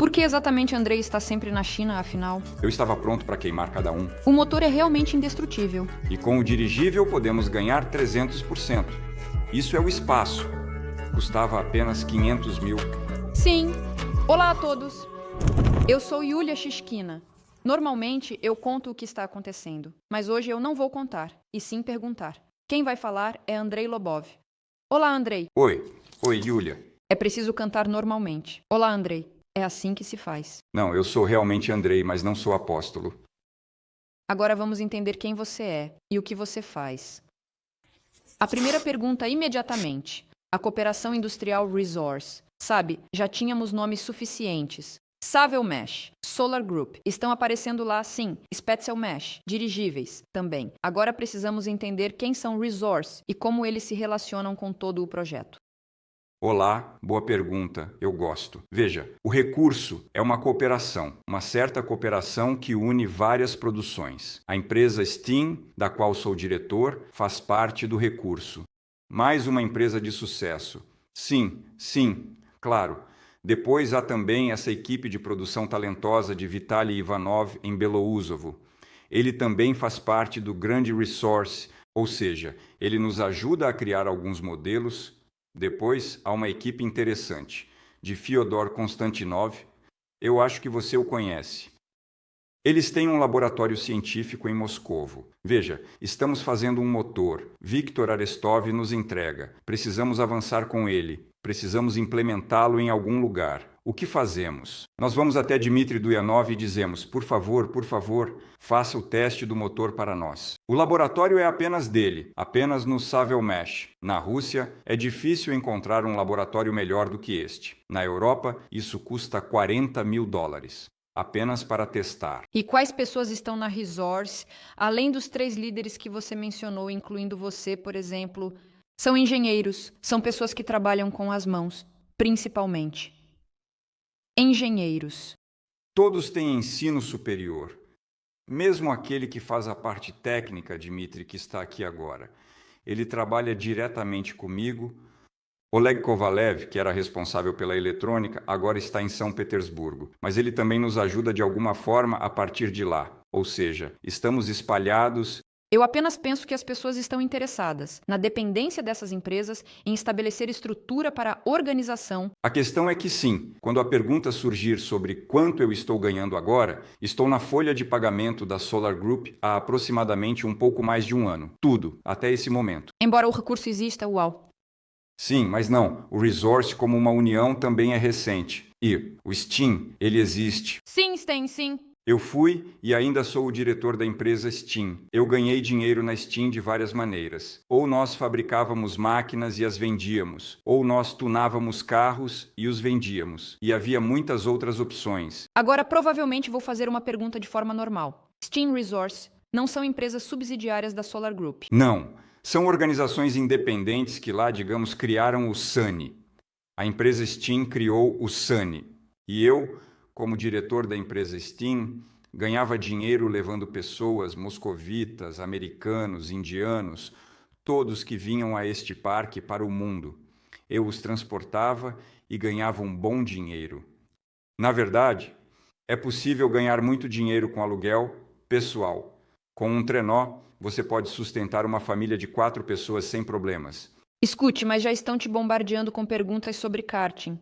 Por que exatamente Andrei está sempre na China, afinal? Eu estava pronto para queimar cada um. O motor é realmente indestrutível. E com o dirigível podemos ganhar 300%. Isso é o espaço. Custava apenas 500 mil. Sim. Olá a todos. Eu sou Yulia Shishkina. Normalmente eu conto o que está acontecendo, mas hoje eu não vou contar, e sim perguntar. Quem vai falar é Andrei Lobov. Olá, Andrei. Oi, Yulia. É preciso cantar normalmente. Olá, Andrei. É assim que se faz. Não, eu sou realmente Andrei, mas não sou apóstolo. Agora vamos entender quem você é e o que você faz. A primeira pergunta imediatamente. A cooperação industrial Resource. Sabe, já tínhamos nomes suficientes. Savelmesh, Solar Group. Estão aparecendo lá, sim. Spetzelmesh, dirigíveis, também. Agora precisamos entender quem são Resource e como eles se relacionam com todo o projeto. Olá, boa pergunta, eu gosto. Veja, o recurso é uma cooperação, uma certa cooperação que une várias produções. A empresa Steam, da qual sou diretor, faz parte do recurso. Mais uma empresa de sucesso. Sim, claro. Depois há também essa equipe de produção talentosa de Vitaly Ivanov em Belouzovo. Ele também faz parte do grande Resource, ou seja, ele nos ajuda a criar alguns modelos. Depois há uma equipe interessante, de Fyodor Konstantinov. Eu acho que você o conhece. Eles têm um laboratório científico em Moscovo. Veja, estamos fazendo um motor. Viktor Arestov nos entrega. Precisamos avançar com ele. Precisamos implementá-lo em algum lugar. O que fazemos? Nós vamos até Dmitry Duyanov e dizemos, por favor, faça o teste do motor para nós. O laboratório é apenas dele, apenas no Savelmesh. Na Rússia, é difícil encontrar um laboratório melhor do que este. Na Europa, isso custa $40 mil. Apenas para testar. E quais pessoas estão na Resource, além dos 3 líderes que você mencionou, incluindo você, por exemplo? São engenheiros, são pessoas que trabalham com as mãos, principalmente. Engenheiros. Todos têm ensino superior. Mesmo aquele que faz a parte técnica, Dmitry, que está aqui agora. Ele trabalha diretamente comigo. Oleg Kovalev, que era responsável pela eletrônica, agora está em São Petersburgo, mas ele também nos ajuda de alguma forma a partir de lá. Ou seja, estamos espalhados. Eu apenas penso que as pessoas estão interessadas na dependência dessas empresas em estabelecer estrutura para a organização. A questão é que sim, quando a pergunta surgir sobre quanto eu estou ganhando agora, estou na folha de pagamento da Solar Group há aproximadamente um pouco mais de um ano. Tudo, até esse momento. Embora o recurso exista, uau. Sim, mas não. O Resource como uma união também é recente. E o Steam, ele existe. Sim, Sten, sim. Eu fui e ainda sou o diretor da empresa Steam. Eu ganhei dinheiro na Steam de várias maneiras. Ou nós fabricávamos máquinas e as vendíamos, ou nós tunávamos carros e os vendíamos. E havia muitas outras opções. Agora, provavelmente vou fazer uma pergunta de forma normal. Steam Resource não são empresas subsidiárias da Solar Group. Não. São organizações independentes que lá, digamos, criaram o Sunny. A empresa Steam criou o Sunny. E eu, como diretor da empresa Steam, ganhava dinheiro levando pessoas moscovitas, americanos, indianos, todos que vinham a este parque para o mundo. Eu os transportava e ganhava um bom dinheiro. Na verdade, é possível ganhar muito dinheiro com aluguel pessoal. Com um trenó, você pode sustentar uma família de 4 pessoas sem problemas. Escute, mas já estão te bombardeando com perguntas sobre karting.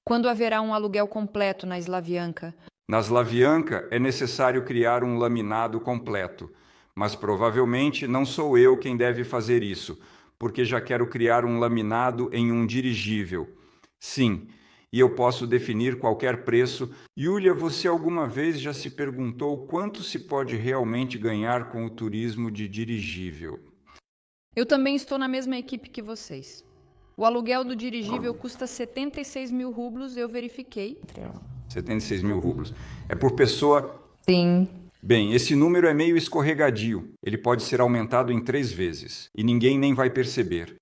Quando haverá um aluguel completo na Slavianka? Na Slavianka é necessário criar um laminado completo, mas provavelmente não sou eu quem deve fazer isso, porque já quero criar um laminado em um dirigível. Sim, e eu posso definir qualquer preço. Yulia, você alguma vez já se perguntou quanto se pode realmente ganhar com o turismo de dirigível? Eu também estou na mesma equipe que vocês. O aluguel do dirigível custa 76 mil rublos, eu verifiquei. 76 mil rublos. É por pessoa? Sim. Bem, esse número é meio escorregadio. Ele pode ser aumentado em 3 vezes. E ninguém nem vai perceber.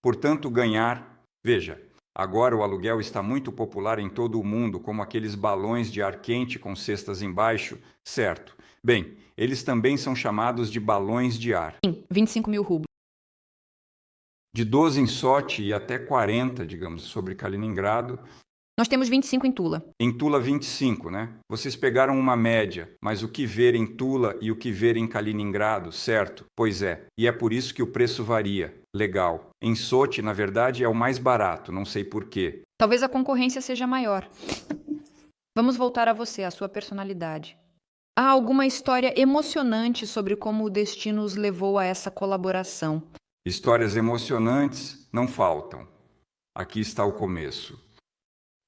Portanto, ganhar... Veja, agora o aluguel está muito popular em todo o mundo, como aqueles balões de ar quente com cestas embaixo, certo? Bem, eles também são chamados de balões de ar. Sim, 25 mil rublos. De 12 em Sochi e até 40, digamos, sobre Kaliningrado. Nós temos 25 em Tula. Em Tula, 25, né? Vocês pegaram uma média, mas o que ver em Tula e o que ver em Kaliningrado, certo? Pois é, e é por isso que o preço varia. Legal. Em Sochi, na verdade, é o mais barato, não sei por quê. Talvez a concorrência seja maior. Vamos voltar a você, a sua personalidade. Há alguma história emocionante sobre como o destino os levou a essa colaboração? Histórias emocionantes não faltam. Aqui está o começo.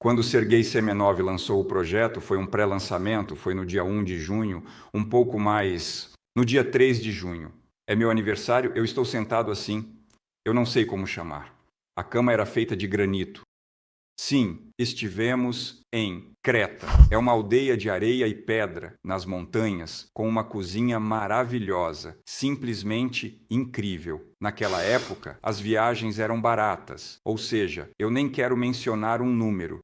Quando o Sergei Semenov lançou o projeto, foi um pré-lançamento, foi no dia 1 de junho, um pouco mais no dia 3 de junho. É meu aniversário, eu estou sentado assim. Eu não sei como chamar. A cama era feita de granito. Sim, estivemos em Creta. É uma aldeia de areia e pedra nas montanhas, com uma cozinha maravilhosa, simplesmente incrível. Naquela época, as viagens eram baratas, ou seja, eu nem quero mencionar um número.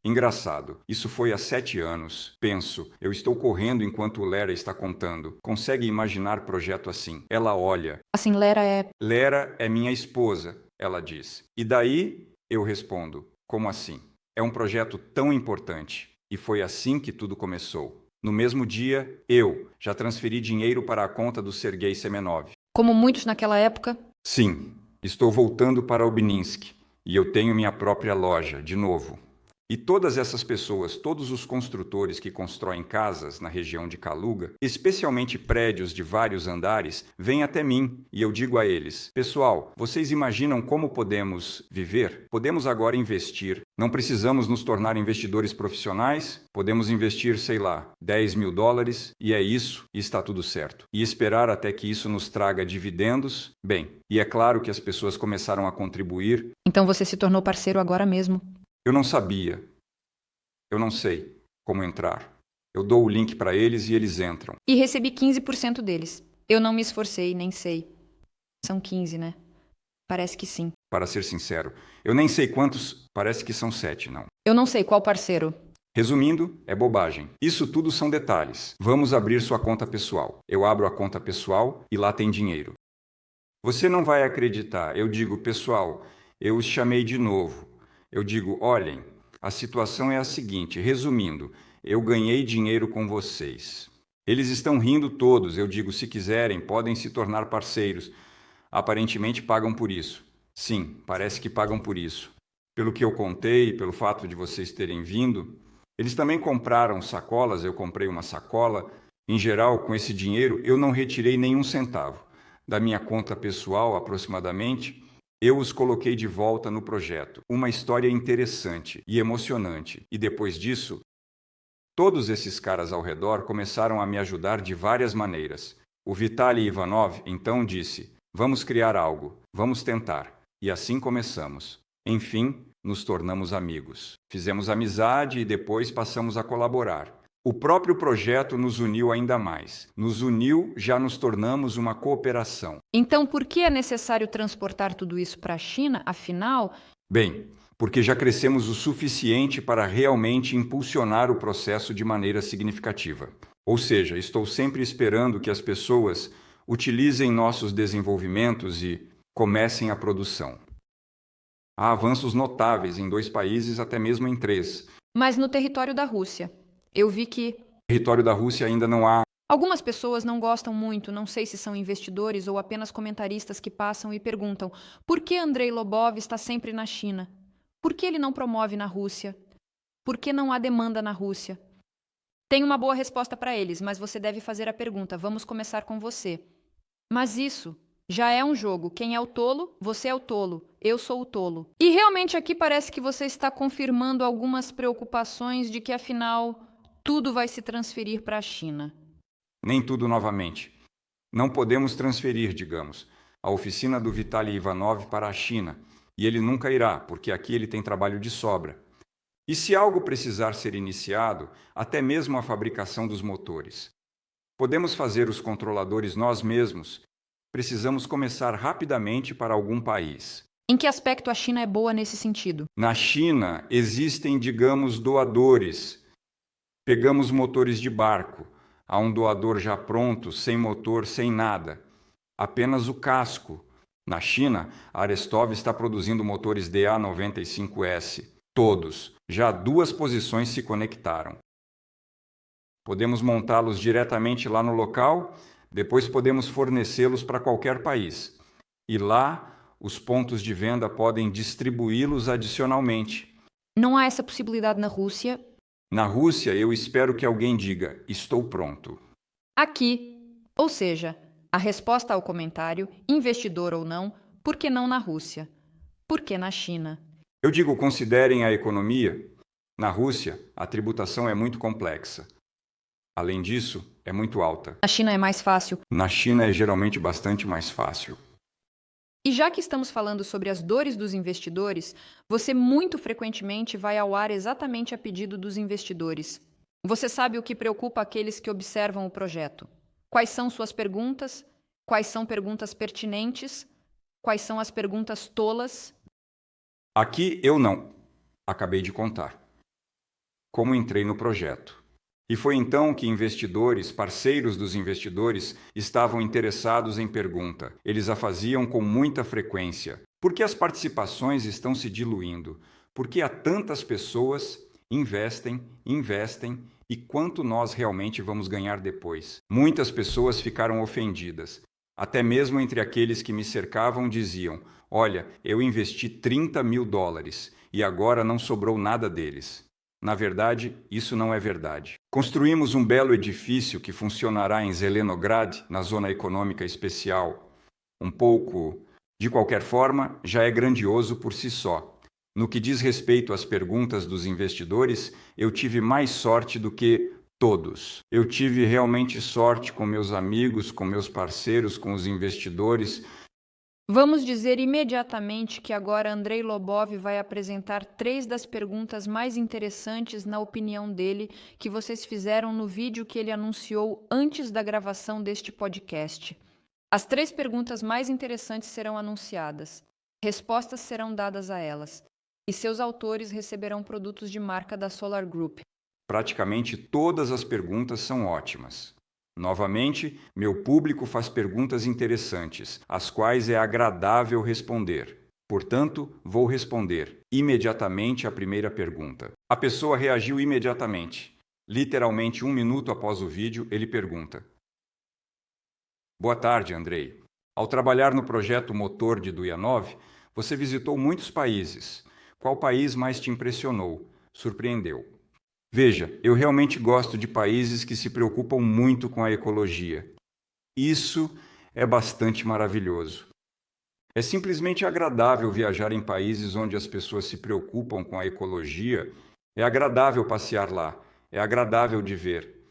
Engraçado, isso foi há 7 anos. Penso, eu estou correndo enquanto Lera está contando. Consegue imaginar projeto assim? Ela olha. Assim, Lera é... Lera é minha esposa, ela diz. E daí, eu respondo. Como assim? É um projeto tão importante. E foi assim que tudo começou. No mesmo dia, eu já transferi dinheiro para a conta do Sergei Semenov. Como muitos naquela época? Sim, estou voltando para Obninsk. E eu tenho minha própria loja, de novo. E todas essas pessoas, todos os construtores que constroem casas na região de Kaluga, especialmente prédios de vários andares, vêm até mim e eu digo a eles: pessoal, vocês imaginam como podemos viver? Podemos agora investir. Não precisamos nos tornar investidores profissionais, podemos investir, sei lá, $10.000 e é isso e está tudo certo. E esperar até que isso nos traga dividendos? Bem, e é claro que as pessoas começaram a contribuir. Então você se tornou parceiro agora mesmo? Eu não sabia. Eu não sei como entrar. Eu dou o link para eles e eles entram. E recebi 15% deles. Eu não me esforcei, nem sei. São 15, né? Parece que sim. Para ser sincero, eu nem sei quantos, parece que são 7, não. Eu não sei qual parceiro. Resumindo, é bobagem. Isso tudo são detalhes. Vamos abrir sua conta pessoal. Eu abro a conta pessoal e lá tem dinheiro. Você não vai acreditar. Eu digo, pessoal, eu os chamei de novo. Eu digo, olhem, a situação é a seguinte, resumindo, eu ganhei dinheiro com vocês. Eles estão rindo todos, eu digo, se quiserem, podem se tornar parceiros. Aparentemente pagam por isso. Sim, parece que pagam por isso. Pelo que eu contei, pelo fato de vocês terem vindo, eles também compraram sacolas, eu comprei uma sacola. Em geral, com esse dinheiro, eu não retirei nenhum centavo. Da minha conta pessoal, aproximadamente, eu os coloquei de volta no projeto. Uma história interessante e emocionante. E depois disso, todos esses caras ao redor começaram a me ajudar de várias maneiras. O Vitaly Ivanov então disse: vamos criar algo, vamos tentar. E assim começamos. Enfim, nos tornamos amigos. Fizemos amizade e depois passamos a colaborar. O próprio projeto nos uniu ainda mais. Nos uniu, já nos tornamos uma cooperação. Então, por que é necessário transportar tudo isso para a China, afinal? Bem, porque já crescemos o suficiente para realmente impulsionar o processo de maneira significativa. Ou seja, estou sempre esperando que as pessoas utilizem nossos desenvolvimentos e comecem a produção. Há avanços notáveis em 2 países, até mesmo em 3. Mas no território da Rússia. Eu vi que... No território da Rússia ainda não há... Algumas pessoas não gostam muito, não sei se são investidores ou apenas comentaristas que passam e perguntam: por que Andrei Lobov está sempre na China? Por que ele não promove na Rússia? Por que não há demanda na Rússia? Tenho uma boa resposta para eles, mas você deve fazer a pergunta. Vamos começar com você. Mas isso já é um jogo. Quem é o tolo? Você é o tolo. Eu sou o tolo. E realmente aqui parece que você está confirmando algumas preocupações de que, afinal, tudo vai se transferir para a China. Nem tudo novamente. Não podemos transferir, digamos, a oficina do Vitaly Ivanov para a China. E ele nunca irá, porque aqui ele tem trabalho de sobra. E se algo precisar ser iniciado, até mesmo a fabricação dos motores. Podemos fazer os controladores nós mesmos. Precisamos começar rapidamente para algum país. Em que aspecto a China é boa nesse sentido? Na China existem, digamos, doadores. Pegamos motores de barco. Há um doador já pronto, sem motor, sem nada. Apenas o casco. Na China, a Arestov está produzindo motores DA95S. Todos. Já 2 posições se conectaram. Podemos montá-los diretamente lá no local, depois podemos fornecê-los para qualquer país. E lá, os pontos de venda podem distribuí-los adicionalmente. Não há essa possibilidade na Rússia? Na Rússia, eu espero que alguém diga: estou pronto. Aqui. Ou seja, a resposta ao comentário, investidor ou não, por que não na Rússia? Por que na China? Eu digo, considerem a economia. Na Rússia, a tributação é muito complexa. Além disso, é muito alta. Na China é mais fácil. Na China é geralmente bastante mais fácil. E já que estamos falando sobre as dores dos investidores, você muito frequentemente vai ao ar exatamente a pedido dos investidores. Você sabe o que preocupa aqueles que observam o projeto. Quais são suas perguntas? Quais são perguntas pertinentes? Quais são as perguntas tolas? Aqui eu não. Acabei de contar. Como entrei no projeto. E foi então que investidores, parceiros dos investidores, estavam interessados em pergunta. Eles a faziam com muita frequência. Por que as participações estão se diluindo? Por que há tantas pessoas investem e quanto nós realmente vamos ganhar depois? Muitas pessoas ficaram ofendidas. Até mesmo entre aqueles que me cercavam diziam: olha, eu investi $30.000 e agora não sobrou nada deles. Na verdade, isso não é verdade. Construímos um belo edifício que funcionará em Zelenograd, na zona econômica especial. De qualquer forma, já é grandioso por si só. No que diz respeito às perguntas dos investidores, eu tive mais sorte do que todos. Eu tive realmente sorte com meus amigos, com meus parceiros, com os investidores. Vamos dizer imediatamente que agora Andrei Lobov vai apresentar 3 das perguntas mais interessantes, na opinião dele, que vocês fizeram no vídeo que ele anunciou antes da gravação deste podcast. As 3 perguntas mais interessantes serão anunciadas. Respostas serão dadas a elas. E seus autores receberão produtos de marca da Solar Group. Praticamente todas as perguntas são ótimas. Novamente, meu público faz perguntas interessantes, às quais é agradável responder. Portanto, vou responder imediatamente à primeira pergunta. A pessoa reagiu imediatamente. Literalmente 1 minuto após o vídeo, ele pergunta: Boa tarde, Andrei. Ao trabalhar no projeto Motor de Duyanov, você visitou muitos países. Qual país mais te impressionou, surpreendeu? Veja, eu realmente gosto de países que se preocupam muito com a ecologia. Isso é bastante maravilhoso. É simplesmente agradável viajar em países onde as pessoas se preocupam com a ecologia. É agradável passear lá. É agradável de ver.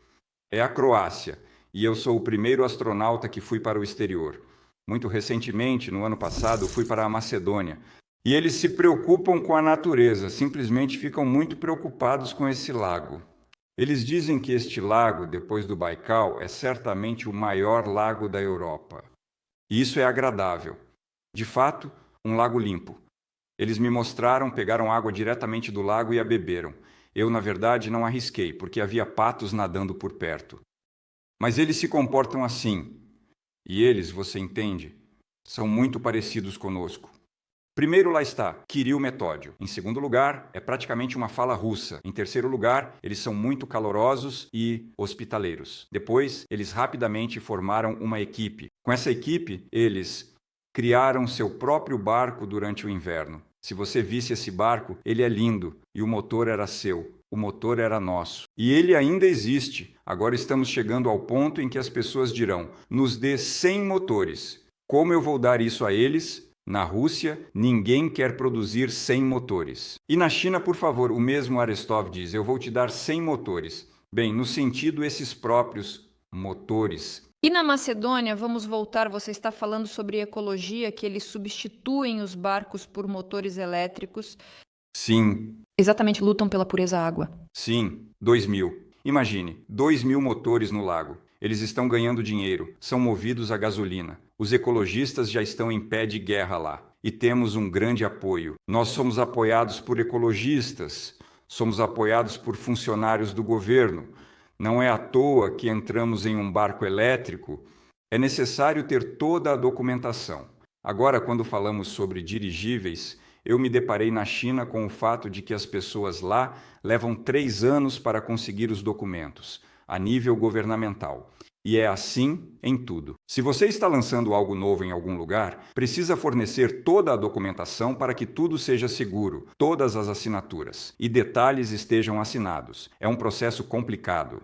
É a Croácia, e eu sou o primeiro astronauta que fui para o exterior. Muito recentemente, no ano passado, fui para a Macedônia. E eles se preocupam com a natureza, simplesmente ficam muito preocupados com esse lago. Eles dizem que este lago, depois do Baikal, é certamente o maior lago da Europa. E isso é agradável. De fato, um lago limpo. Eles me mostraram, pegaram água diretamente do lago e a beberam. Eu, na verdade, não arrisquei, porque havia patos nadando por perto. Mas eles se comportam assim. E eles, você entende, são muito parecidos conosco. Primeiro, lá está, Kirill Metódio. Em segundo lugar, é praticamente uma fala russa. Em terceiro lugar, eles são muito calorosos e hospitaleiros. Depois, eles rapidamente formaram uma equipe. Com essa equipe, eles criaram seu próprio barco durante o inverno. Se você visse esse barco, ele é lindo e o motor era seu. O motor era nosso. E ele ainda existe. Agora estamos chegando ao ponto em que as pessoas dirão: nos dê 100 motores. Como eu vou dar isso a eles? Na Rússia, ninguém quer produzir 100 motores. E na China, por favor, o mesmo Arestov diz: eu vou te dar 100 motores. Bem, no sentido esses próprios motores. E na Macedônia, vamos voltar, você está falando sobre ecologia, que eles substituem os barcos por motores elétricos. Sim. Exatamente, lutam pela pureza água. Sim, 2.000. Imagine, 2.000 motores no lago. Eles estão ganhando dinheiro, são movidos a gasolina. Os ecologistas já estão em pé de guerra lá. E temos um grande apoio. Nós somos apoiados por ecologistas, somos apoiados por funcionários do governo. Não é à toa que entramos em um barco elétrico. É necessário ter toda a documentação. Agora, quando falamos sobre dirigíveis, eu me deparei na China com o fato de que as pessoas lá levam 3 anos para conseguir os documentos, a nível governamental. E é assim em tudo. Se você está lançando algo novo em algum lugar, precisa fornecer toda a documentação para que tudo seja seguro, todas as assinaturas e detalhes estejam assinados. É um processo complicado.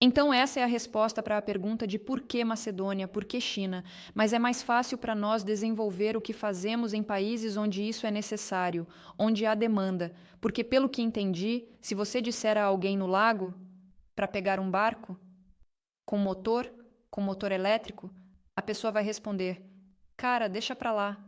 Então essa é a resposta para a pergunta de por que Macedônia, por que China, mas é mais fácil para nós desenvolver o que fazemos em países onde isso é necessário, onde há demanda, porque pelo que entendi, se você disser a alguém no lago para pegar um barco com motor elétrico, a pessoa vai responder: "Cara, deixa pra lá.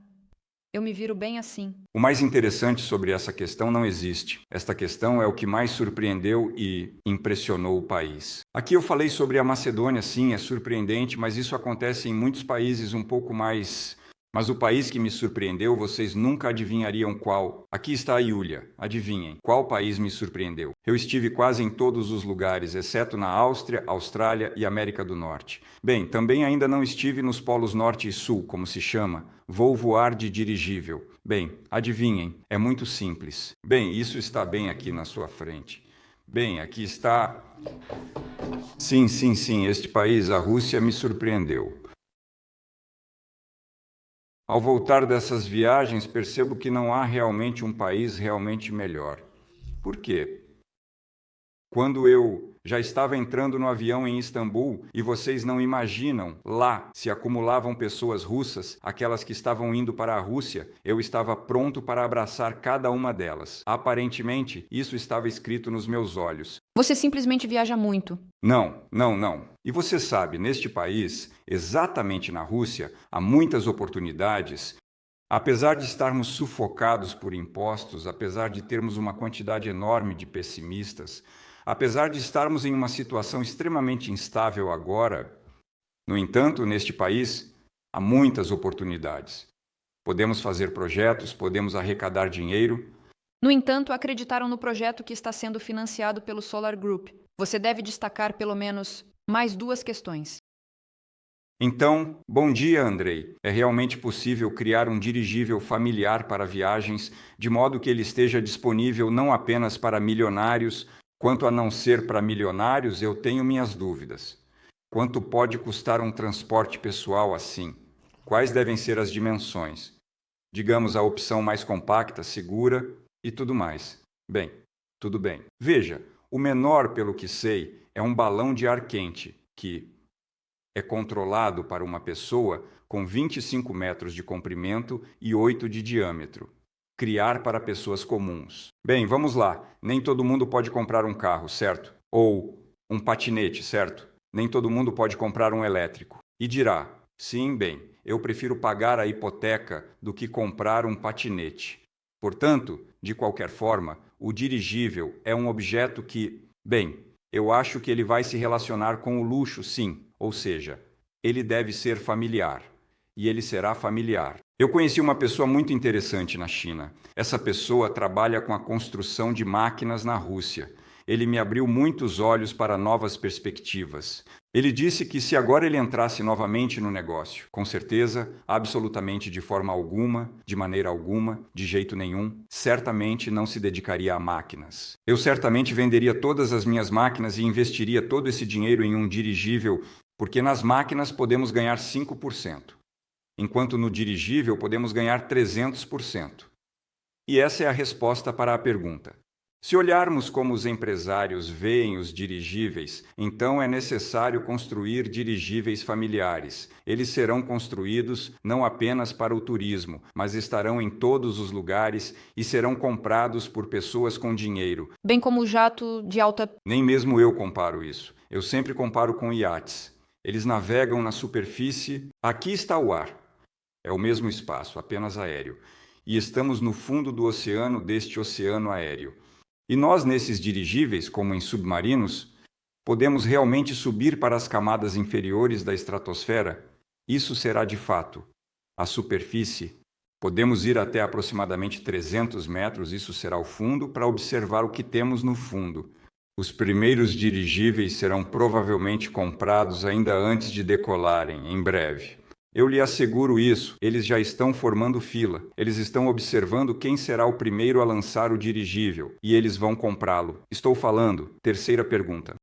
Eu me viro bem assim." O mais interessante sobre essa questão não existe. Esta questão é o que mais surpreendeu e impressionou o país. Aqui eu falei sobre a Macedônia, sim, é surpreendente, mas isso acontece em muitos países um pouco mais... Mas o país que me surpreendeu, vocês nunca adivinhariam qual. Aqui está a Yulia. Adivinhem, qual país me surpreendeu? Eu estive quase em todos os lugares, exceto na Áustria, Austrália e América do Norte. Bem, também ainda não estive nos polos Norte e Sul, como se chama. Vou voar de dirigível. Bem, adivinhem, é muito simples. Bem, isso está bem aqui na sua frente. Bem, aqui está... Sim, este país, a Rússia, me surpreendeu. Ao voltar dessas viagens, percebo que não há realmente um país realmente melhor. Por quê? Quando eu já estava entrando no avião em Istambul e vocês não imaginam, lá se acumulavam pessoas russas, aquelas que estavam indo para a Rússia, eu estava pronto para abraçar cada uma delas. Aparentemente, isso estava escrito nos meus olhos. Você simplesmente viaja muito. Não. E você sabe, neste país, exatamente na Rússia, há muitas oportunidades. Apesar de estarmos sufocados por impostos, apesar de termos uma quantidade enorme de pessimistas, apesar de estarmos em uma situação extremamente instável agora, no entanto, neste país, há muitas oportunidades. Podemos fazer projetos, podemos arrecadar dinheiro. No entanto, acreditaram no projeto que está sendo financiado pelo Solar Group. Você deve destacar pelo menos mais 2 questões. Então, bom dia, Andrei. É realmente possível criar um dirigível familiar para viagens, de modo que ele esteja disponível não apenas para milionários. Quanto a não ser para milionários, eu tenho minhas dúvidas. Quanto pode custar um transporte pessoal assim? Quais devem ser as dimensões? Digamos a opção mais compacta, segura e tudo mais. Bem, tudo bem. Veja, o menor, pelo que sei, é um balão de ar quente, que é controlado para uma pessoa com 25 metros de comprimento e 8 de diâmetro. Criar para pessoas comuns. Bem, vamos lá. Nem todo mundo pode comprar um carro, certo? Ou um patinete, certo? Nem todo mundo pode comprar um elétrico. E dirá, sim, bem, eu prefiro pagar a hipoteca do que comprar um patinete. Portanto, de qualquer forma, o dirigível é um objeto que, bem, eu acho que ele vai se relacionar com o luxo, sim. Ou seja, ele deve ser familiar. E ele será familiar. Eu conheci uma pessoa muito interessante na China. Essa pessoa trabalha com a construção de máquinas na Rússia. Ele me abriu muitos olhos para novas perspectivas. Ele disse que se agora ele entrasse novamente no negócio, com certeza, absolutamente de forma alguma, de maneira alguma, de jeito nenhum, certamente não se dedicaria a máquinas. Eu certamente venderia todas as minhas máquinas e investiria todo esse dinheiro em um dirigível, porque nas máquinas podemos ganhar 5%. Enquanto no dirigível podemos ganhar 300%. E essa é a resposta para a pergunta. Se olharmos como os empresários veem os dirigíveis, então é necessário construir dirigíveis familiares. Eles serão construídos não apenas para o turismo, mas estarão em todos os lugares e serão comprados por pessoas com dinheiro. Bem como o jato de alta... Nem mesmo eu comparo isso. Eu sempre comparo com iates. Eles navegam na superfície. Aqui está o ar. É o mesmo espaço, apenas aéreo. E estamos no fundo do oceano deste oceano aéreo. E nós, nesses dirigíveis, como em submarinos, podemos realmente subir para as camadas inferiores da estratosfera? Isso será de fato a superfície. Podemos ir até aproximadamente 300 metros, isso será o fundo, para observar o que temos no fundo. Os primeiros dirigíveis serão provavelmente comprados ainda antes de decolarem, em breve. Eu lhe asseguro isso, eles já estão formando fila. Eles estão observando quem será o primeiro a lançar o dirigível, e eles vão comprá-lo. Estou falando. Terceira pergunta.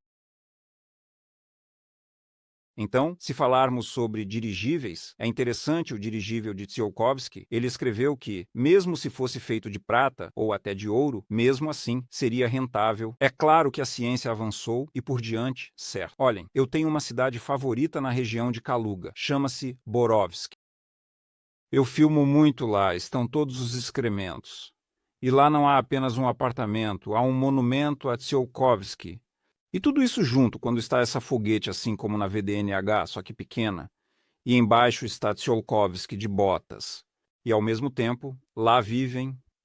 Então, se falarmos sobre dirigíveis, é interessante o dirigível de Tsiolkovsky. Ele escreveu que, mesmo se fosse feito de prata ou até de ouro, mesmo assim seria rentável. É claro que a ciência avançou e por diante, certo. Olhem, eu tenho uma cidade favorita na região de Kaluga. Chama-se Borovsk. Eu filmo muito lá, estão todos os excrementos. E lá não há apenas um apartamento, há um monumento a Tsiolkovsky. E tudo isso junto, quando está essa foguete assim como na VDNH, só que pequena, e embaixo está Tsiolkovsky de botas. E ao mesmo tempo, lá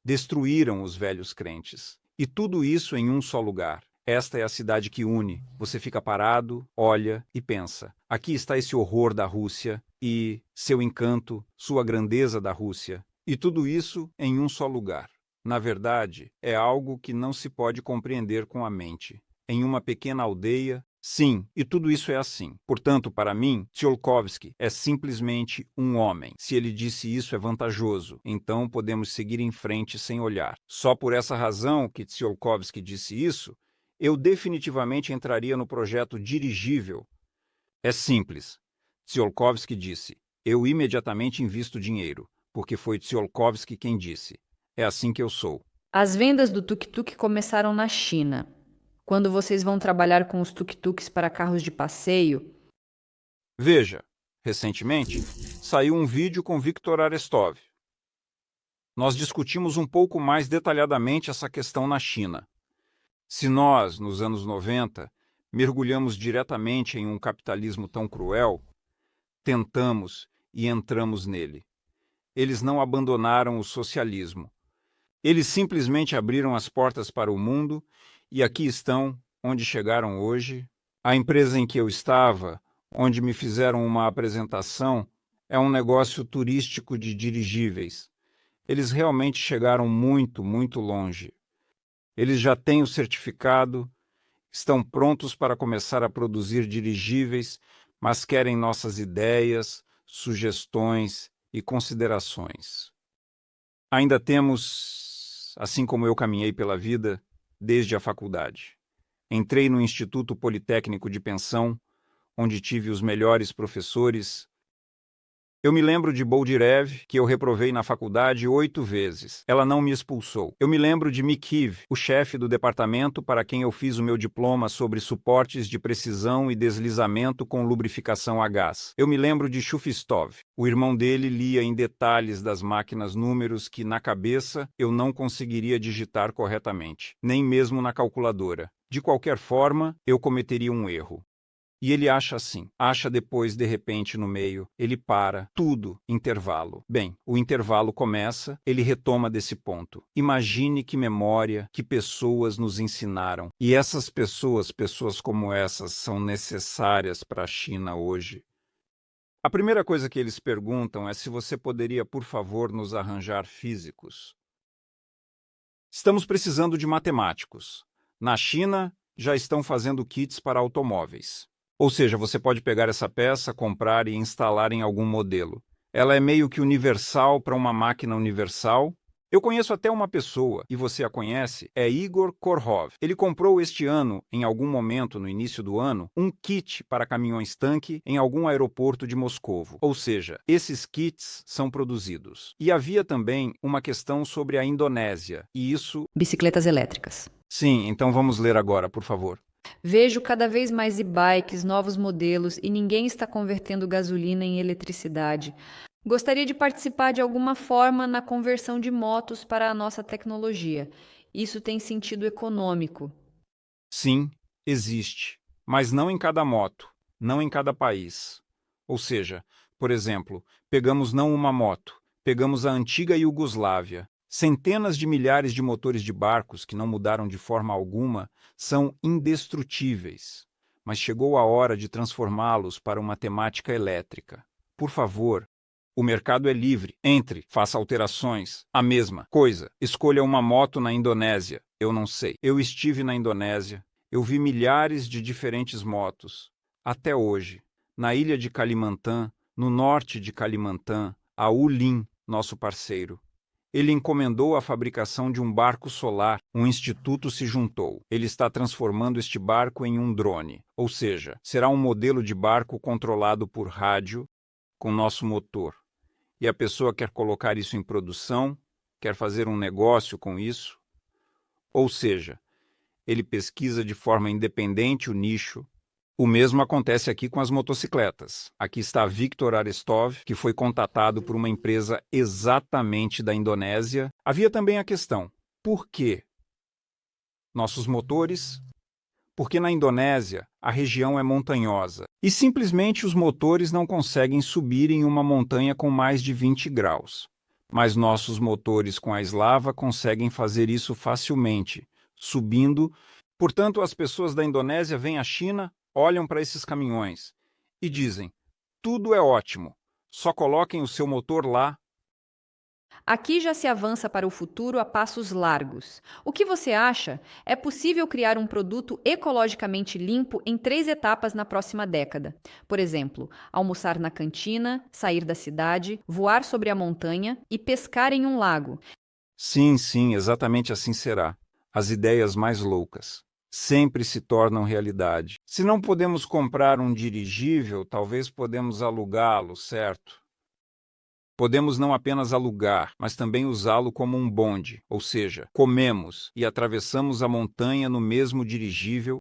destruíram os velhos crentes. E tudo isso em um só lugar. Esta é a cidade que une. Você fica parado, olha e pensa. Aqui está esse horror da Rússia e seu encanto, sua grandeza da Rússia. E tudo isso em um só lugar. Na verdade, é algo que não se pode compreender com a mente. Em uma pequena aldeia, sim, e tudo isso é assim. Portanto, para mim, Tsiolkovsky é simplesmente um homem. Se ele disse isso é vantajoso, então podemos seguir em frente sem olhar. Só por essa razão que Tsiolkovsky disse isso, eu definitivamente entraria no projeto dirigível. É simples. Tsiolkovsky disse, eu imediatamente invisto dinheiro, porque foi Tsiolkovsky quem disse. É assim que eu sou. As vendas do tuk-tuk começaram na China. Quando vocês vão trabalhar com os tuk-tuks para carros de passeio? Veja, recentemente, saiu um vídeo com Viktor Arestov. Nós discutimos um pouco mais detalhadamente essa questão na China. Se nós, nos anos 90, mergulhamos diretamente em um capitalismo tão cruel, tentamos e entramos nele. Eles não abandonaram o socialismo. Eles simplesmente abriram as portas para o mundo e aqui estão, onde chegaram hoje. A empresa em que eu estava, onde me fizeram uma apresentação, é um negócio turístico de dirigíveis. Eles realmente chegaram muito, muito longe. Eles já têm o certificado, estão prontos para começar a produzir dirigíveis, mas querem nossas ideias, sugestões e considerações. Ainda temos, assim como eu caminhei pela vida, desde a faculdade. Entrei no Instituto Politécnico de Pensão, onde tive os melhores professores. Eu me lembro de Boldirev, que eu reprovei na faculdade 8 vezes. Ela não me expulsou. Eu me lembro de Mikhiv, o chefe do departamento para quem eu fiz o meu diploma sobre suportes de precisão e deslizamento com lubrificação a gás. Eu me lembro de Shufistov. O irmão dele lia em detalhes das máquinas números que, na cabeça, eu não conseguiria digitar corretamente, nem mesmo na calculadora. De qualquer forma, eu cometeria um erro. E ele acha assim, acha depois, de repente, no meio, ele para, tudo, intervalo. Bem, o intervalo começa, ele retoma desse ponto. Imagine que memória, que pessoas nos ensinaram. E essas pessoas como essas, são necessárias para a China hoje. A primeira coisa que eles perguntam é se você poderia, por favor, nos arranjar físicos. Estamos precisando de matemáticos. Na China, já estão fazendo kits para automóveis. Ou seja, você pode pegar essa peça, comprar e instalar em algum modelo. Ela é meio que universal para uma máquina universal. Eu conheço até uma pessoa, e você a conhece, é Igor Korhov. Ele comprou este ano, em algum momento no início do ano, um kit para caminhões-tanque em algum aeroporto de Moscovo. Ou seja, esses kits são produzidos. E havia também uma questão sobre a Indonésia, e isso... Bicicletas elétricas. Sim, então vamos ler agora, por favor. Vejo cada vez mais e-bikes, novos modelos, e ninguém está convertendo gasolina em eletricidade. Gostaria de participar de alguma forma na conversão de motos para a nossa tecnologia. Isso tem sentido econômico. Sim, existe, mas não em cada moto, não em cada país. Ou seja, por exemplo, pegamos não uma moto, pegamos a antiga Iugoslávia. Centenas de milhares de motores de barcos que não mudaram de forma alguma são indestrutíveis, mas chegou a hora de transformá-los para uma temática elétrica. Por favor, o mercado é livre. Entre, faça alterações. A mesma coisa. Escolha uma moto na Indonésia. Eu não sei. Eu estive na Indonésia. Eu vi milhares de diferentes motos. Até hoje, na ilha de Kalimantan, no norte de Kalimantan, a Ulin, nosso parceiro. Ele encomendou a fabricação de um barco solar. Um instituto se juntou. Ele está transformando este barco em um drone, ou seja, será um modelo de barco controlado por rádio com nosso motor. E a pessoa quer colocar isso em produção, quer fazer um negócio com isso. Ou seja, ele pesquisa de forma independente o nicho. O mesmo acontece aqui com as motocicletas. Aqui está Viktor Arestov, que foi contatado por uma empresa exatamente da Indonésia. Havia também a questão: por quê? Nossos motores? Porque na Indonésia a região é montanhosa e simplesmente os motores não conseguem subir em uma montanha com mais de 20 graus. Mas nossos motores com a Slava conseguem fazer isso facilmente, subindo. Portanto, as pessoas da Indonésia vêm à China, olham para esses caminhões e dizem: tudo é ótimo, só coloquem o seu motor lá. Aqui já se avança para o futuro a passos largos. O que você acha? É possível criar um produto ecologicamente limpo em 3 etapas na próxima década. Por exemplo, almoçar na cantina, sair da cidade, voar sobre a montanha e pescar em um lago. Sim, exatamente assim será. As ideias mais loucas sempre se tornam realidade. Se não podemos comprar um dirigível, talvez podemos alugá-lo, certo? Podemos não apenas alugar, mas também usá-lo como um bonde, ou seja, comemos e atravessamos a montanha no mesmo dirigível.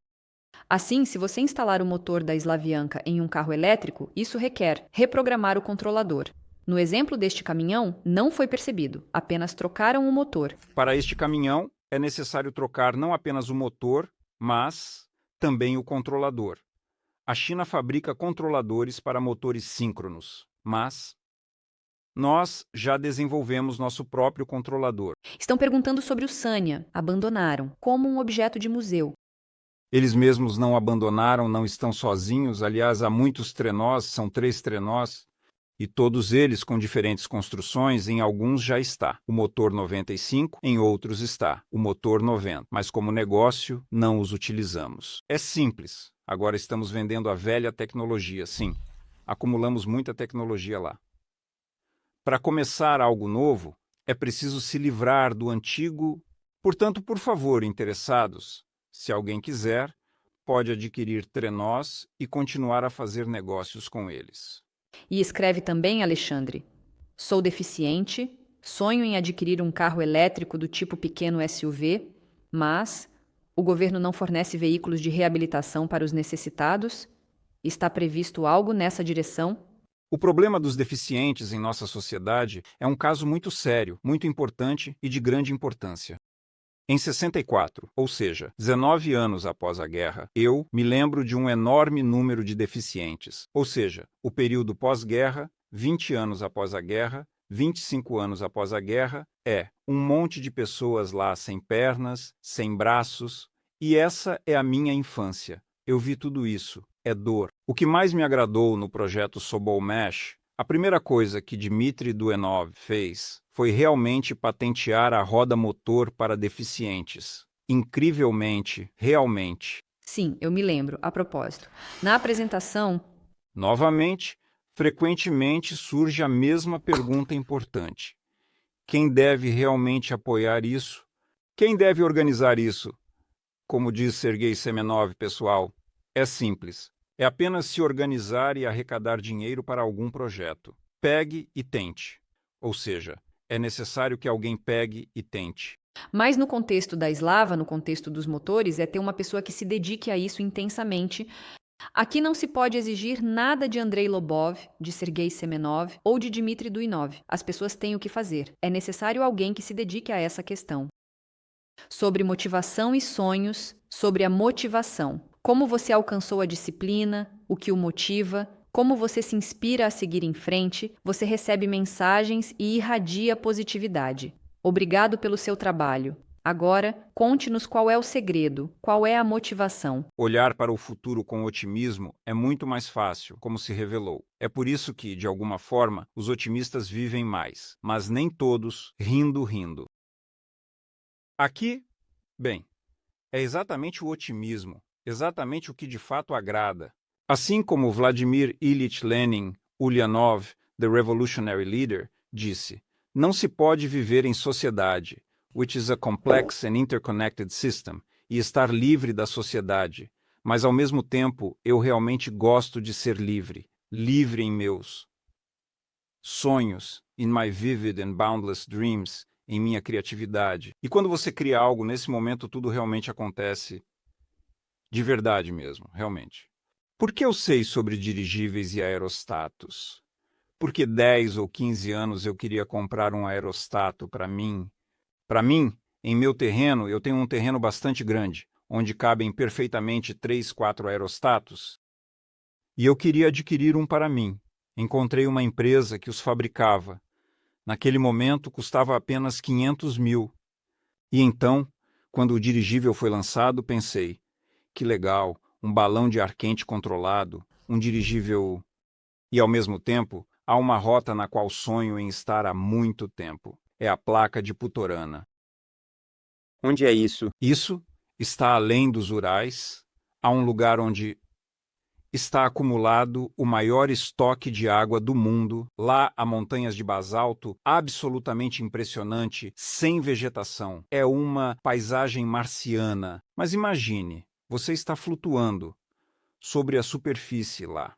Assim, se você instalar o motor da Slavianka em um carro elétrico, isso requer reprogramar o controlador. No exemplo deste caminhão, não foi percebido, apenas trocaram o motor. Para este caminhão, é necessário trocar não apenas o motor, mas também o controlador. A China fabrica controladores para motores síncronos, mas nós já desenvolvemos nosso próprio controlador. Estão perguntando sobre o Sanya. Abandonaram, como um objeto de museu. Eles mesmos não abandonaram, não estão sozinhos. Aliás, há muitos trenós, são 3 trenós, e todos eles com diferentes construções. Em alguns já está o motor 95, em outros está o motor 90. Mas como negócio, não os utilizamos. É simples. Agora estamos vendendo a velha tecnologia, sim. Acumulamos muita tecnologia lá. Para começar algo novo, é preciso se livrar do antigo. Portanto, por favor, interessados, se alguém quiser, pode adquirir trenós e continuar a fazer negócios com eles. E escreve também, Alexandre: sou deficiente, sonho em adquirir um carro elétrico do tipo pequeno SUV, mas o governo não fornece veículos de reabilitação para os necessitados? Está previsto algo nessa direção? O problema dos deficientes em nossa sociedade é um caso muito sério, muito importante e de grande importância. Em 64, ou seja, 19 anos após a guerra, eu me lembro de um enorme número de deficientes. Ou seja, o período pós-guerra, 20 anos após a guerra, 25 anos após a guerra, é um monte de pessoas lá sem pernas, sem braços. E essa é a minha infância. Eu vi tudo isso. É dor. O que mais me agradou no projeto Sobolmesh, a primeira coisa que Dmitry Duenov fez foi realmente patentear a roda motor para deficientes. Incrivelmente, realmente. Sim, eu me lembro, a propósito. Na apresentação, Novamente, frequentemente surge a mesma pergunta importante. Quem deve realmente apoiar isso? Quem deve organizar isso? Como diz Sergei Semenov, pessoal, é simples. É apenas se organizar e arrecadar dinheiro para algum projeto. Pegue e tente. Ou seja, é necessário que alguém pegue e tente. mas no contexto da Slava, no contexto dos motores, é ter uma pessoa que se dedique a isso intensamente. Aqui não se pode exigir nada de Andrei Lobov, de Sergei Semenov ou de Dmitry Duinov. As pessoas têm o que fazer. É necessário alguém que se dedique a essa questão. Sobre motivação e sonhos, sobre a motivação. Como você alcançou a disciplina, o que o motiva, como você se inspira a seguir em frente, você recebe mensagens e irradia positividade. Obrigado pelo seu trabalho. Agora, conte-nos qual é o segredo, qual é a motivação. Olhar para o futuro com otimismo é muito mais fácil, como se revelou. É por isso que, de alguma forma, os otimistas vivem mais, mas nem todos rindo. Aqui, bem, é exatamente o otimismo, exatamente o que de fato agrada. Assim como Vladimir Ilyich Lenin, Ulyanov, the revolutionary leader, disse: "Não se pode viver em sociedade, which is a complex and interconnected system, e estar livre da sociedade. Mas, ao mesmo tempo, eu realmente gosto de ser livre, livre em meus sonhos, in my vivid and boundless dreams, em minha criatividade." E quando você cria algo, nesse momento tudo realmente acontece de verdade mesmo, realmente. Por que eu sei sobre dirigíveis e aerostatos? Porque 10 ou 15 anos eu queria comprar um aerostato para mim. Para mim, em meu terreno, eu tenho um terreno bastante grande, onde cabem perfeitamente 3, 4 aerostatos. E eu queria adquirir um para mim. Encontrei uma empresa que os fabricava. Naquele momento, custava apenas 500 mil. E então, quando o dirigível foi lançado, pensei: que legal, um balão de ar quente controlado, um dirigível. E, ao mesmo tempo, há uma rota na qual sonho em estar há muito tempo. É a placa de Putorana. Onde é isso? Isso está além dos Urais. Há um lugar onde está acumulado o maior estoque de água do mundo. Lá há montanhas de basalto absolutamente impressionante, sem vegetação. É uma paisagem marciana. Mas imagine, você está flutuando sobre a superfície lá.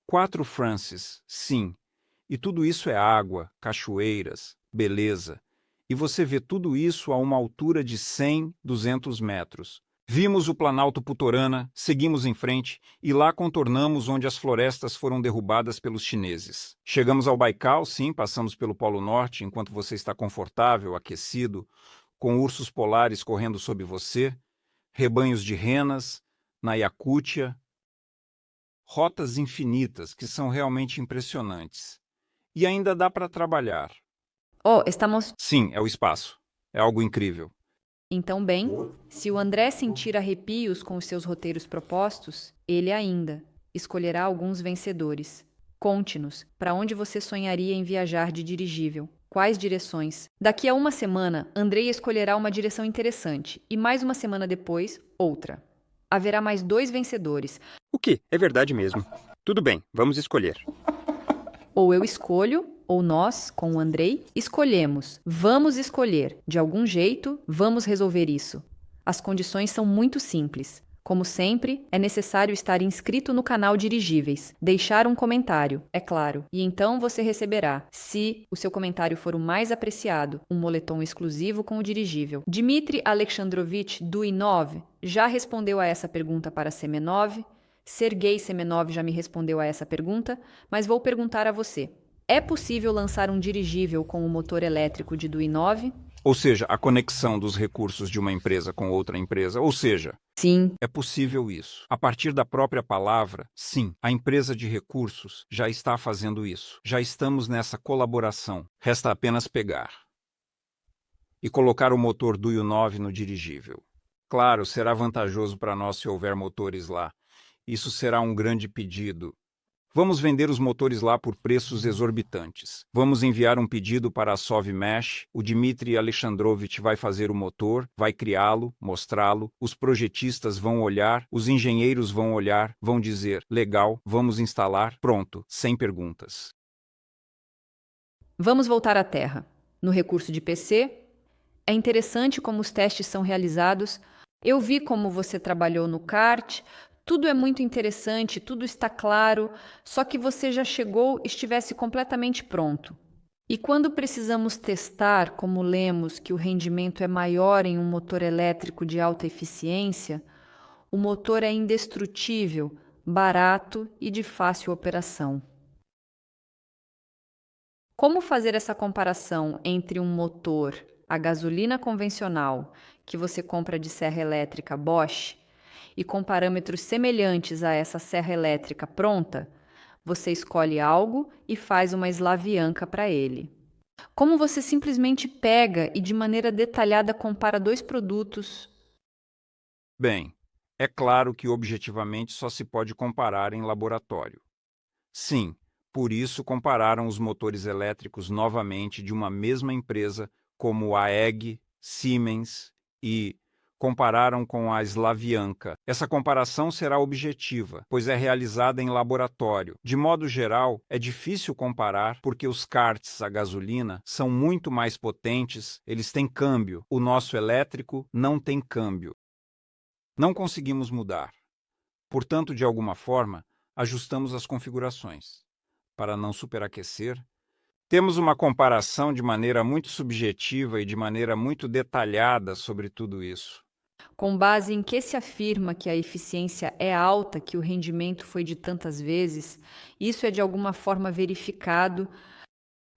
4 Francis, sim. E tudo isso é água, cachoeiras, beleza. E você vê tudo isso a uma altura de 100, 200 metros. Vimos o Planalto Putorana, seguimos em frente e lá contornamos onde as florestas foram derrubadas pelos chineses. Chegamos ao Baikal, sim, passamos pelo Polo Norte, enquanto você está confortável, aquecido, com ursos polares correndo sob você, rebanhos de renas, na Iacútia, rotas infinitas que são realmente impressionantes. E ainda dá para trabalhar. Oh, estamos... Sim, é o espaço. É algo incrível. Então, bem, se o André sentir arrepios com os seus roteiros propostos, ele ainda escolherá alguns vencedores. Conte-nos, para onde você sonharia em viajar de dirigível? Quais direções? Daqui a uma semana, Andrei escolherá uma direção interessante, e mais uma semana depois, outra. Haverá mais 2 vencedores. O quê? É verdade mesmo. Tudo bem, vamos escolher. Ou eu escolho, ou nós, com o Andrei, escolhemos. Vamos escolher. De algum jeito, vamos resolver isso. As condições são muito simples. Como sempre, é necessário estar inscrito no canal Dirigíveis, deixar um comentário, é claro, e então você receberá, se o seu comentário for o mais apreciado, um moletom exclusivo com o dirigível. Dmitry Alexandrovich Duinov já respondeu a essa pergunta para Semenov. Sergei Semenov já me respondeu a essa pergunta, mas vou perguntar a você. É possível lançar um dirigível com o motor elétrico de Duinov? Ou seja, a conexão dos recursos de uma empresa com outra empresa. Ou seja, Sim. é possível isso. A partir da própria palavra, sim, a empresa de recursos já está fazendo isso. Já estamos nessa colaboração. Resta apenas pegar e colocar o motor Duinov no dirigível. Claro, será vantajoso para nós se houver motores lá. Isso será um grande pedido. Vamos vender os motores lá por preços exorbitantes. Vamos enviar um pedido para a Sovmesh. O Dmitry Alexandrovich vai fazer o motor, vai criá-lo, mostrá-lo. Os projetistas vão olhar, os engenheiros vão olhar, vão dizer: legal, vamos instalar, pronto, sem perguntas. Vamos voltar à Terra. No recurso de PC, é interessante como os testes são realizados. Eu vi como você trabalhou no kart. Tudo é muito interessante, tudo está claro, só que você já chegou e estivesse completamente pronto. E quando precisamos testar, como lemos que o rendimento é maior em um motor elétrico de alta eficiência, o motor é indestrutível, barato e de fácil operação. Como fazer essa comparação entre um motor a gasolina convencional que você compra de serra elétrica Bosch e com parâmetros semelhantes a essa serra elétrica pronta, você escolhe algo e faz uma Slavianka para ele. Como você simplesmente pega e de maneira detalhada compara 2 produtos? Bem, é claro que objetivamente só se pode comparar em laboratório. Sim, por isso compararam os motores elétricos novamente de uma mesma empresa como a EG, Siemens e Compararam com a Slavianka. Essa comparação será objetiva, pois é realizada em laboratório. De modo geral, é difícil comparar porque os karts a gasolina são muito mais potentes, eles têm câmbio. O nosso elétrico não tem câmbio. Não conseguimos mudar. Portanto, de alguma forma, ajustamos as configurações. Para não superaquecer, temos uma comparação de maneira muito subjetiva e de maneira muito detalhada sobre tudo isso. Com base em que se afirma que a eficiência é alta, que o rendimento foi de tantas vezes, isso é de alguma forma verificado.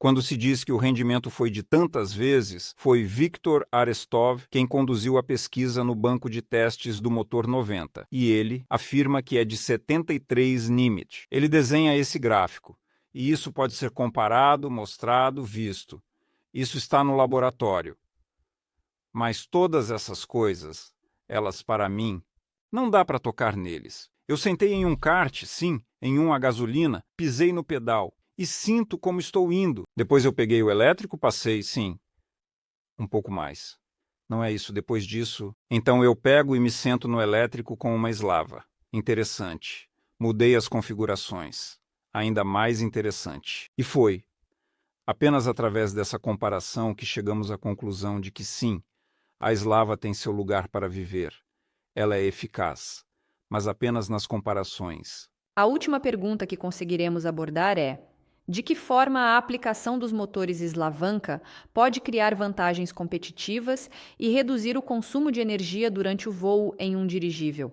Quando se diz que o rendimento foi de tantas vezes, foi Viktor Arestov quem conduziu a pesquisa no banco de testes do motor 90, e ele afirma que é de 73 Nimitz. Ele desenha esse gráfico, e isso pode ser comparado, mostrado, visto. Isso está no laboratório. Mas todas essas coisas, elas para mim, não dá para tocar neles. Eu sentei em um kart, sim, em um a gasolina, pisei no pedal e sinto como estou indo. Depois eu peguei o elétrico, passei, sim, um pouco mais. Não é isso, depois disso, então eu pego e me sento no elétrico com uma Slava. Interessante. Mudei as configurações. Ainda mais interessante. E foi apenas através dessa comparação que chegamos à conclusão de que sim, a Slava tem seu lugar para viver. Ela é eficaz, mas apenas nas comparações. A última pergunta que conseguiremos abordar é: de que forma a aplicação dos motores Slavanka pode criar vantagens competitivas e reduzir o consumo de energia durante o voo em um dirigível?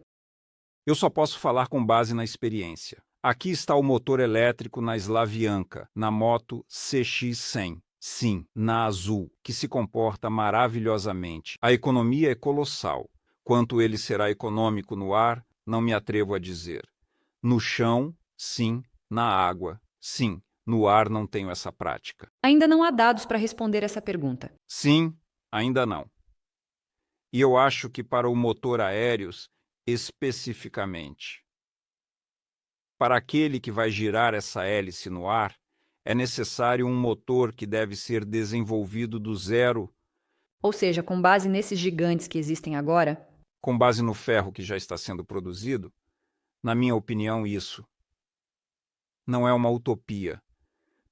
Eu só posso falar com base na experiência. Aqui está o motor elétrico na Slavianka, na moto CX-100. Sim, na azul, que se comporta maravilhosamente. A economia é colossal. Quanto ele será econômico no ar, não me atrevo a dizer. No chão, sim. Na água, sim. No ar não tenho essa prática. Ainda não há dados para responder essa pergunta. Sim, ainda não. E eu acho que para o motor aéreos, especificamente, para aquele que vai girar essa hélice no ar, é necessário um motor que deve ser desenvolvido do zero. Ou seja, com base nesses gigantes que existem agora? Com base no ferro que já está sendo produzido? Na minha opinião, isso não é uma utopia,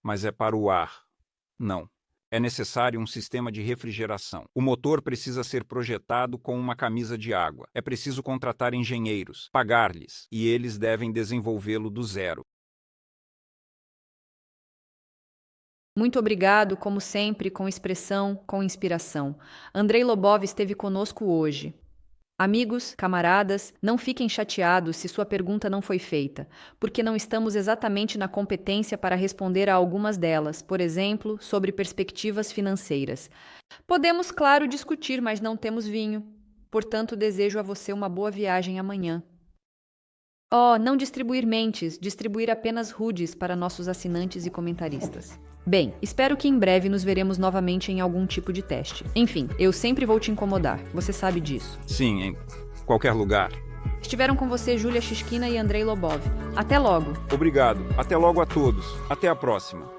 mas é para o ar. Não. É necessário um sistema de refrigeração. O motor precisa ser projetado com uma camisa de água. É preciso contratar engenheiros, pagar-lhes, e eles devem desenvolvê-lo do zero. Muito obrigado, como sempre, com expressão, com inspiração. Andrei Lobov esteve conosco hoje. Amigos, camaradas, não fiquem chateados se sua pergunta não foi feita, porque não estamos exatamente na competência para responder a algumas delas, por exemplo, sobre perspectivas financeiras. Podemos, claro, discutir, mas não temos vinho. Portanto, desejo a você uma boa viagem amanhã. Oh, não distribuir mentes, distribuir apenas rudes para nossos assinantes e comentaristas. Bem, espero que em breve nos veremos novamente em algum tipo de teste. Enfim, eu sempre vou te incomodar, você sabe disso. Sim, em qualquer lugar. Estiveram com você Júlia Shishkina e Andrei Lobov. Até logo! Obrigado. Até logo a todos. Até a próxima.